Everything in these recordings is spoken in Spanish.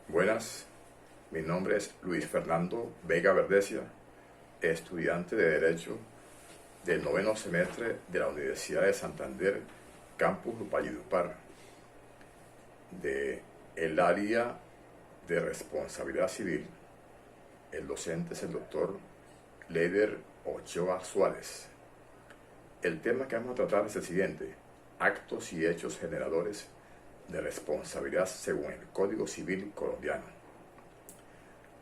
Buenas, mi nombre es Luis Fernando Vega Verdecia, estudiante de Derecho del noveno semestre de la Universidad de Santander, Campus Valledupar, del área de responsabilidad civil. El docente es el doctor Leider Ochoa Suárez. El tema que vamos a tratar es el siguiente: actos y hechos generadores de responsabilidad según el Código Civil colombiano.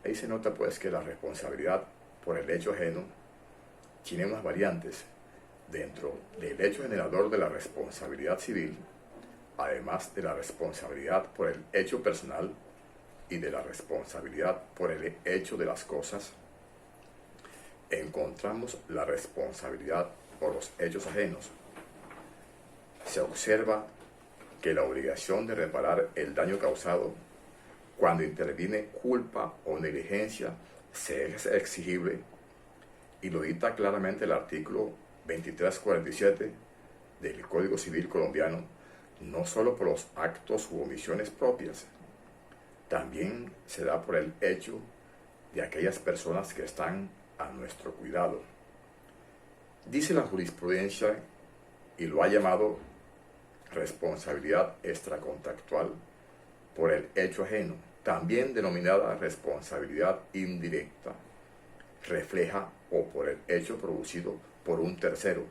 Ahí se nota pues que la responsabilidad por el hecho ajeno tiene unas variantes dentro del hecho generador de la responsabilidad civil, además de la responsabilidad por el hecho personal y de la responsabilidad por el hecho de las cosas. Encontramos la responsabilidad por los hechos ajenos. Se observa que la obligación de reparar el daño causado cuando interviene culpa o negligencia se es exigible, y lo dicta claramente el artículo 2347 del Código Civil colombiano, no solo por los actos u omisiones propias, también se da por el hecho de aquellas personas que están a nuestro cuidado. Dice la jurisprudencia, y lo ha llamado responsabilidad extracontractual por el hecho ajeno, también denominada responsabilidad indirecta, refleja o por el hecho producido por un tercero.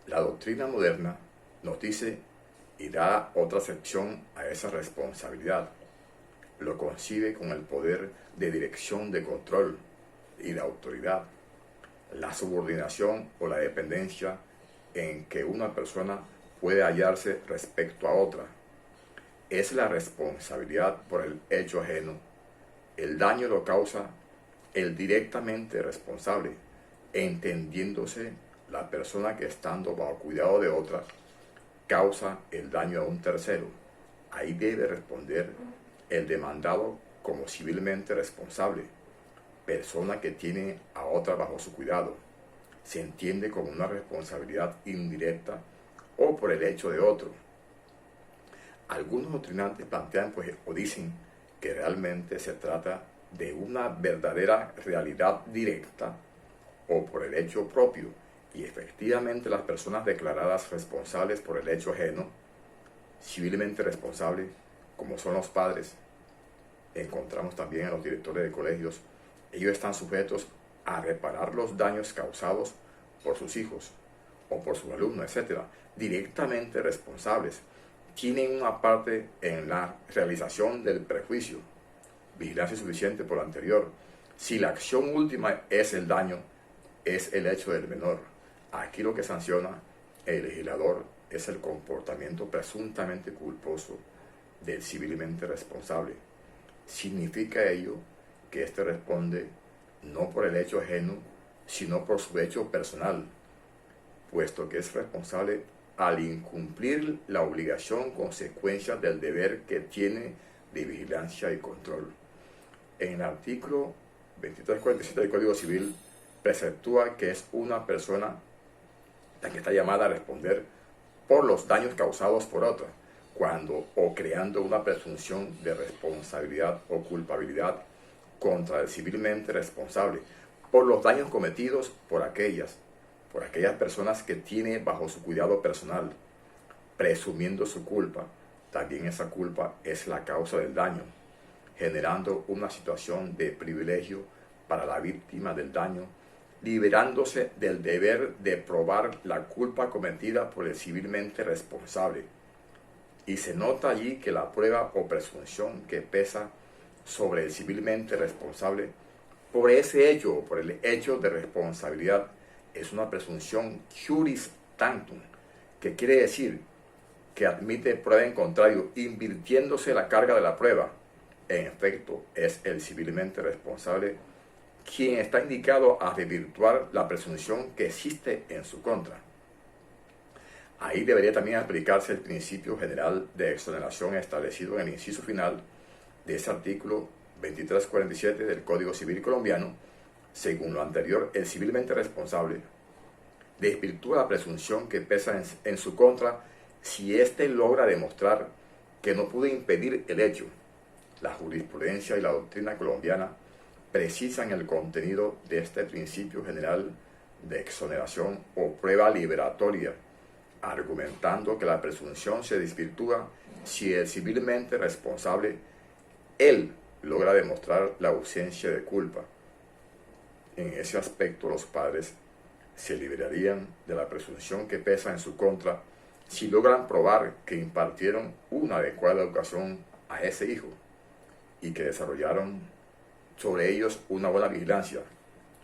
La doctrina moderna nos dice y da otra acepción a esa responsabilidad. Lo concibe con el poder de dirección, de control y de autoridad, la subordinación o la dependencia en que una persona puede hallarse respecto a otra. Es la responsabilidad por el hecho ajeno. El daño lo causa el directamente responsable, entendiéndose la persona que, estando bajo cuidado de otra, causa el daño a un tercero. Ahí debe responder el demandado como civilmente responsable, persona que tiene a otra bajo su cuidado. Se entiende como una responsabilidad indirecta o por el hecho de otro. Algunos doctrinantes plantean pues, o dicen que realmente se trata de una verdadera realidad directa o por el hecho propio, y efectivamente las personas declaradas responsables por el hecho ajeno, civilmente responsables, como son los padres, encontramos también a los directores de colegios, ellos están sujetos a reparar los daños causados por sus hijos o por sus alumnos, etc. Directamente responsables. Tienen una parte en la realización del prejuicio, vigilancia suficiente por lo anterior. Si la acción última es el daño, es el hecho del menor. Aquí lo que sanciona el legislador es el comportamiento presuntamente culposo del civilmente responsable. Significa ello que éste responde no por el hecho ajeno, sino por su hecho personal, puesto que es responsable al incumplir la obligación consecuencia del deber que tiene de vigilancia y control. En el artículo 2347 del Código Civil preceptúa que es una persona la que está llamada a responder por los daños causados por otra, cuando o creando una presunción de responsabilidad o culpabilidad contra el civilmente responsable por los daños cometidos por aquellas personas que tiene bajo su cuidado personal, presumiendo su culpa. También esa culpa es la causa del daño, generando una situación de privilegio para la víctima del daño, liberándose del deber de probar la culpa cometida por el civilmente responsable. Y se nota allí que la prueba o presunción que pesa sobre el civilmente responsable por ese hecho o por el hecho de responsabilidad es una presunción juris tantum, que quiere decir que admite prueba en contrario, invirtiéndose la carga de la prueba. En efecto, es el civilmente responsable quien está indicado a desvirtuar la presunción que existe en su contra. Ahí debería también aplicarse el principio general de exoneración establecido en el inciso final de ese artículo 2347 del Código Civil colombiano. Según lo anterior, el civilmente responsable desvirtúa la presunción que pesa en su contra si éste logra demostrar que no pudo impedir el hecho, La jurisprudencia y la doctrina colombiana precisan el contenido de este principio general de exoneración o prueba liberatoria, argumentando que la presunción se desvirtúa si el civilmente responsable, él, logra demostrar la ausencia de culpa. En ese aspecto, los padres se liberarían de la presunción que pesa en su contra si logran probar que impartieron una adecuada educación a ese hijo y que desarrollaron sobre ellos una buena vigilancia.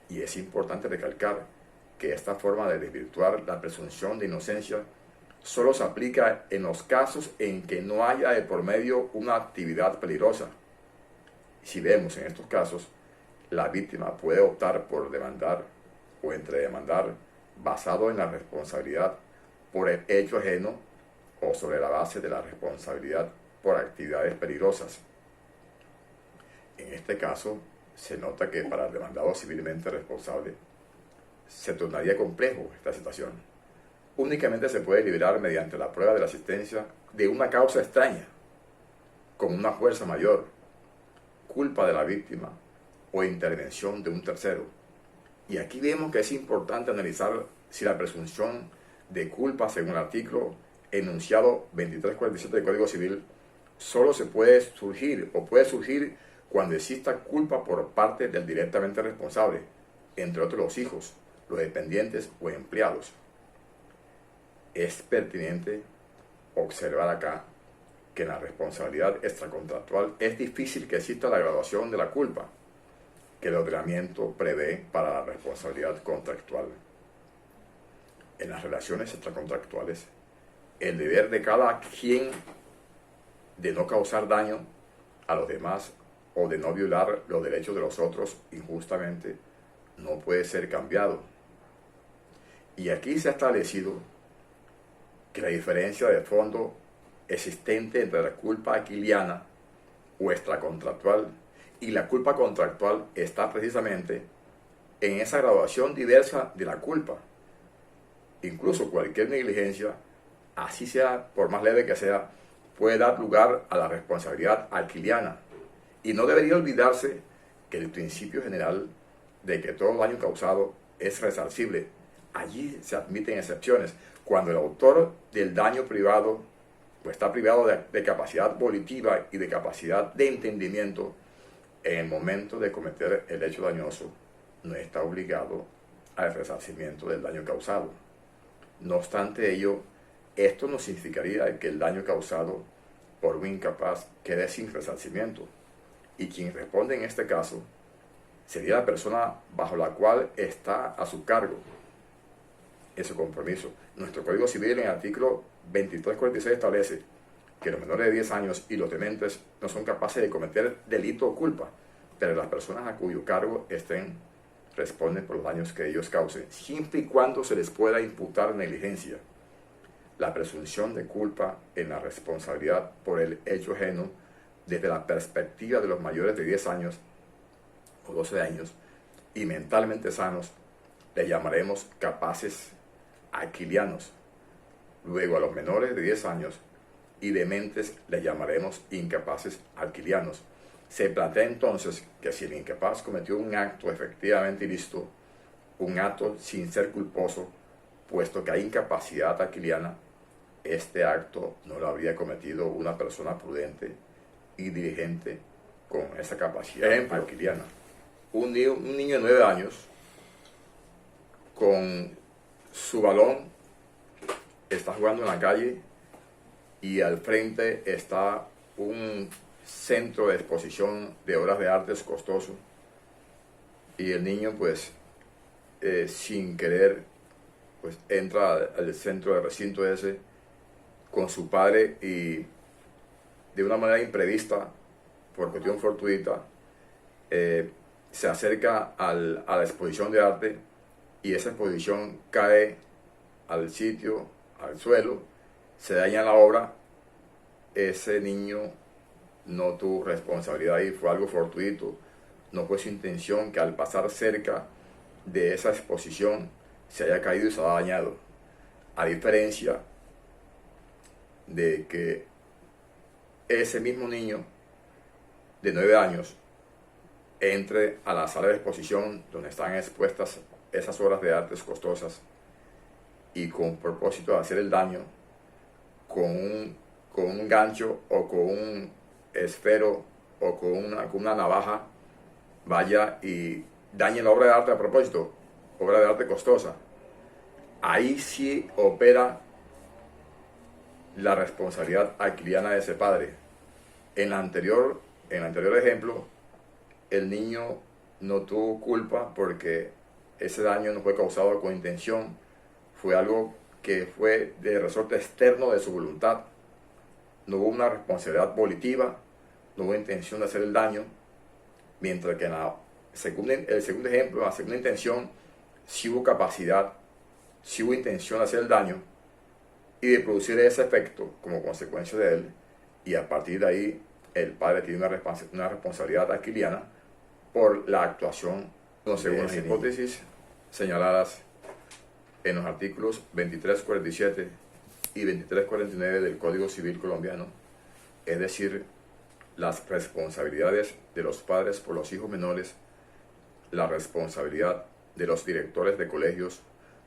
Y es importante recalcar que esta forma de desvirtuar la presunción de inocencia solo se aplica en los casos en que no haya de por medio una actividad peligrosa. Si vemos en estos casos, la víctima puede optar por demandar o entredemandar basado en la responsabilidad por el hecho ajeno o sobre la base de la responsabilidad por actividades peligrosas. En este caso, se nota que para el demandado civilmente responsable se tornaría complejo esta situación. Únicamente se puede liberar mediante la prueba de la existencia de una causa extraña, con una fuerza mayor, culpa de la víctima o intervención de un tercero. Y aquí vemos que es importante analizar si la presunción de culpa, según el artículo enunciado 2347 del Código Civil, solo se puede surgir o puede surgir cuando exista culpa por parte del directamente responsable, entre otros los hijos, los dependientes o empleados. Es pertinente observar acá que en la responsabilidad extracontractual es difícil que exista la graduación de la culpa que el ordenamiento prevé para la responsabilidad contractual. En las relaciones extracontractuales, el deber de cada quien de no causar daño a los demás o de no violar los derechos de los otros injustamente no puede ser cambiado. Y aquí se ha establecido que la diferencia de fondo existente entre la culpa aquiliana o extracontractual y la culpa contractual está precisamente en esa graduación diversa de la culpa. Incluso cualquier negligencia, así sea por más leve que sea, puede dar lugar a la responsabilidad aquiliana. Y no debería olvidarse que el principio general de que todo daño causado es resarcible. Allí se admiten excepciones. Cuando el autor del daño privado pues está privado de capacidad volitiva y de capacidad de entendimiento, en el momento de cometer el hecho dañoso, no está obligado al resarcimiento del daño causado. No obstante ello, esto no significaría que el daño causado por un incapaz quede sin resarcimiento. Y quien responde en este caso sería la persona bajo la cual está a su cargo ese compromiso. Nuestro Código Civil en el artículo 2346 establece que los menores de 10 años y los dementes no son capaces de cometer delito o culpa, pero las personas a cuyo cargo estén responden por los daños que ellos causen, siempre y cuando se les pueda imputar negligencia. La presunción de culpa en la responsabilidad por el hecho ajeno, desde la perspectiva de los mayores de 10 años o 12 años y mentalmente sanos, le llamaremos capaces aquilianos. Luego a los menores de 10 años y dementes le llamaremos incapaces aquilianos. Se plantea entonces que si el incapaz cometió un acto efectivamente ilícito, un acto sin ser culposo, puesto que hay incapacidad aquiliana, este acto no lo habría cometido una persona prudente y diligente con esa capacidad aquiliana. Un niño de 9 años con su balón está jugando en la calle y al frente está un centro de exposición de obras de arte costoso y el niño pues sin querer pues entra al centro de recinto ese con su padre y de una manera imprevista, por cuestión fortuita, se acerca a la exposición de arte y esa exposición cae al sitio, al suelo, se daña la obra. Ese niño no tuvo responsabilidad y fue algo fortuito, no fue su intención que al pasar cerca de esa exposición se haya caído y se haya dañado, a diferencia de que ese mismo niño de 9 años entre a la sala de exposición donde están expuestas esas obras de artes costosas y con propósito de hacer el daño con un gancho o con un esfero o con una navaja, vaya y dañe la obra de arte a propósito, obra de arte costosa. Ahí sí opera la responsabilidad aquiliana de ese padre. En el anterior ejemplo, el niño no tuvo culpa porque ese daño no fue causado con intención, fue algo que fue de resorte externo de su voluntad. No hubo una responsabilidad volitiva, no hubo intención de hacer el daño, mientras que en el segundo ejemplo, la segunda intención, sí hubo capacidad, sí hubo intención de hacer el daño y de producir ese efecto como consecuencia de él, y a partir de ahí el padre tiene una responsabilidad aquiliana por la actuación según las hipótesis señaladas en los artículos 2347 y 2349 del Código Civil colombiano, es decir, las responsabilidades de los padres por los hijos menores, la responsabilidad de los directores de colegios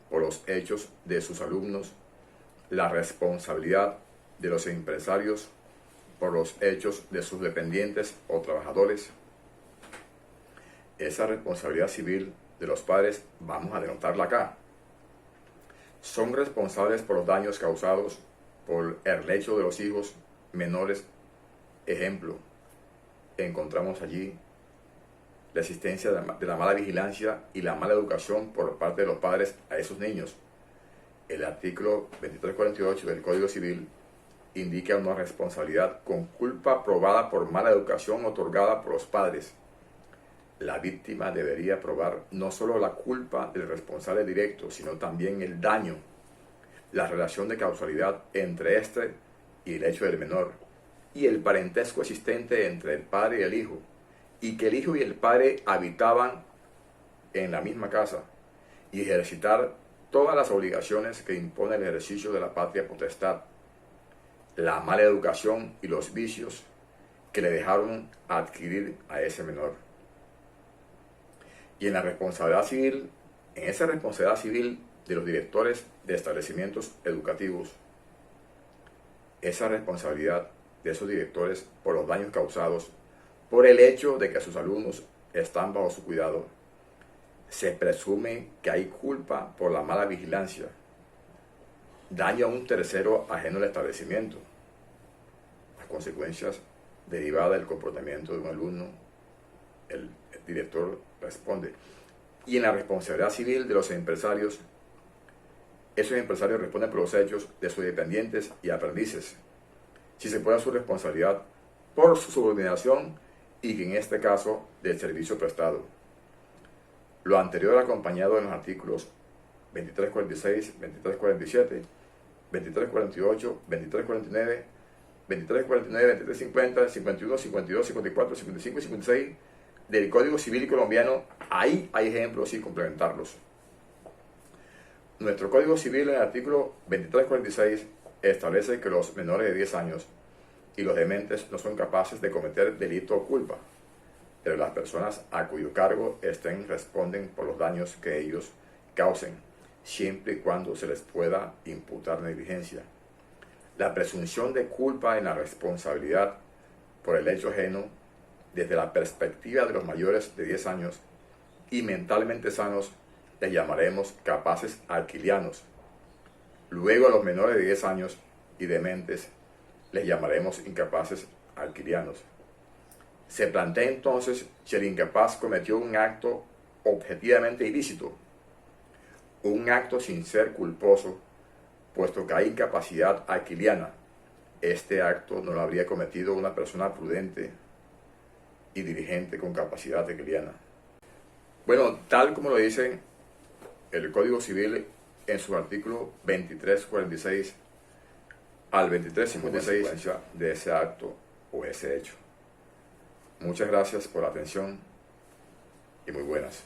por los hechos de sus alumnos, la responsabilidad de los empresarios por los hechos de sus dependientes o trabajadores. Esa responsabilidad civil de los padres, vamos a denotarla acá. Son responsables por los daños causados por el hecho de los hijos menores. Ejemplo, encontramos allí la existencia de la mala vigilancia y la mala educación por parte de los padres a esos niños. El artículo 2348 del Código Civil indica una responsabilidad con culpa probada por mala educación otorgada por los padres. La víctima debería probar no solo la culpa del responsable directo, sino también el daño, la relación de causalidad entre este y el hecho del menor, y el parentesco existente entre el padre y el hijo, y que el hijo y el padre habitaban en la misma casa, y ejercitar todas las obligaciones que impone el ejercicio de la patria potestad, la mala educación y los vicios que le dejaron adquirir a ese menor. Y en la responsabilidad civil, en esa responsabilidad civil de los directores de establecimientos educativos, esa responsabilidad de esos directores por los daños causados por el hecho de que sus alumnos están bajo su cuidado, se presume que hay culpa por la mala vigilancia, daño a un tercero ajeno al establecimiento, las consecuencias derivadas del comportamiento de un alumno, el director responde. Y en la responsabilidad civil de los empresarios, esos empresarios responden por los hechos de sus dependientes y aprendices, si se puede su responsabilidad por su subordinación y que en este caso del servicio prestado. Lo anterior acompañado en los artículos 2346, 2347, 2348, 2349, 2349, 2350, 51, 52, 54, 55 y 56 del Código Civil colombiano. Ahí hay ejemplos y complementarlos. Nuestro Código Civil en el artículo 2346 establece que los menores de 10 años y los dementes no son capaces de cometer delito o culpa, pero las personas a cuyo cargo estén responden por los daños que ellos causen, siempre y cuando se les pueda imputar negligencia. La presunción de culpa en la responsabilidad por el hecho ajeno, desde la perspectiva de los mayores de 10 años y mentalmente sanos, les llamaremos capaces aquilianos. Luego a los menores de 10 años y dementes les llamaremos incapaces aquilianos. Se plantea entonces si el incapaz cometió un acto objetivamente ilícito, un acto sin ser culposo, puesto que hay incapacidad aquiliana. Este acto no lo habría cometido una persona prudente y diligente con capacidad aquiliana. Bueno, tal como lo dice el Código Civil en su artículo 2346 al 2356 de ese acto o ese hecho. Muchas gracias por la atención y muy buenas.